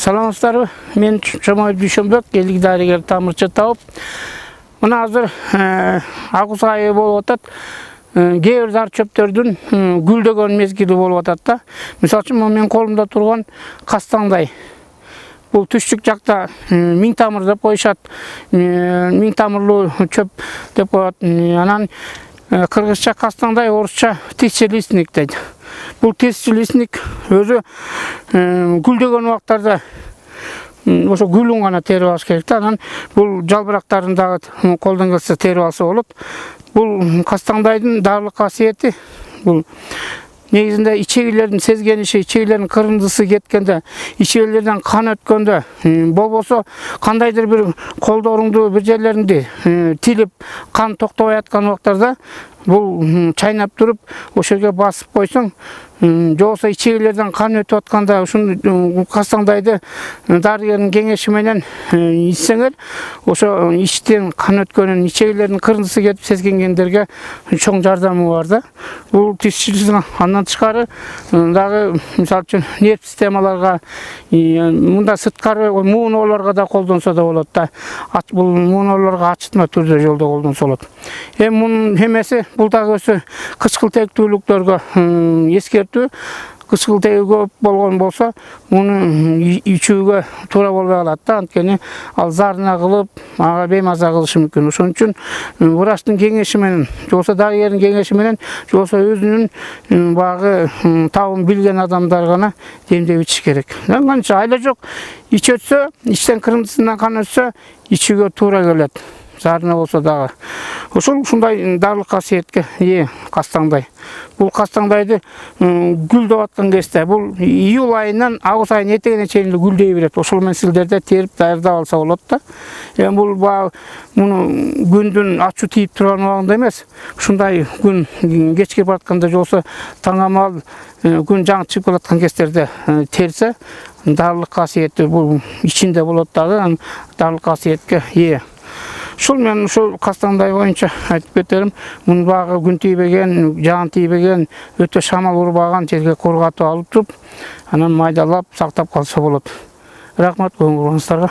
Саламатсыздарбы? Мен Жамаил Дүйшөнбек, элдик дарыгер тамырчы тауып. Мына азыр агус айы болуп атат. Кээ бир зар чөптөрдүн гүлдөгөн мезгили болуп атат да. Мисалы үчүн мен колумда турган кастаңдай. Бул түштүк жакта миң тамыр деп коюшат. Миң тамырлуу чөп деп коет. Анан кыргызча кастаңдай, орусча тысячелистник дейт. Бул тысячелистник өзү гүлдөгөн убактарда ошо гүлүн гана терип алыш керек да. Анан бул жалбырактарын дагы колдон келсе терип алса болот. Бул кастаңдайдын даарылык касиети бул негизинде ичегилердин сезгениши, ичегилердин кырындысы кеткенде, ичегилерден кан өткөндө, болбосо кандайдыр бир колдоруңду, бир жерлериңди тилип кан токтобой аткан убактарда бул чайнап туруп, ошо жерге басып койсоң, жоксо ичегилерден кан өтүп атканда ушул кастаңдайды дарыгердин кеңеши менен ичсеңер, ошо ичтен кан өткөнүн, ичегилердин кырындысы кетип сезгенгендерге чоң жардамы бар да. Бул тисчиликтин андан тышкары дагы мисалы үчүн нерв системаларга, мында сырткары муунолорго да колдонсо да болот да. Бул муунолорго ачытма түрдө жолдо колдонсо болот. Эми мунун эмеси бул дагы өсө кычкылтектүүлүктөргө эскертүү. Кычкылтеги көп болгон болсо, муну ичүүгө туура болбой калат да. Анткени ал зарына кылып, ага беймаза кылышы мүмкүн. Ошон үчүн врачтын кеңеши менен, жоксо дарыгердин кеңеши менен, жоксо өзүнүн багы табын билген адамдар гана демдеп ичиш керек. Канча айла жок, ич өтсө, ичтен кырындысынан кан өтсө, ичүүгө туура келет. Зарына болсо дагы. Ушундай даарылык касиетке ээ кастаңдай. Бул кастаңдайды гүлдөп аткан кезде, бул июль айынан агус айынын этегине чейин гүлдөй берет. Ошол менен силдерде терип даярдап алса болот да. Эми бул муну күндүн ачуу тийип турган убагында эмес, ушундай күн кечке баратканда жолсо таңамал күн жаңы чыгып келаткан кездерде терсе, даарылык касиети бул ичинде болот дагы, даарылык касиетке ээ. Ушул мен ушул кастаңдай боюнча айтып кетерим. Мунун багы күн тийбеген, жаан тийбеген, өтө шамал урбаган жерге корготуп алып туруп, анан майдалап сактап калса болот. Рахмат көңүл бургансыздарга.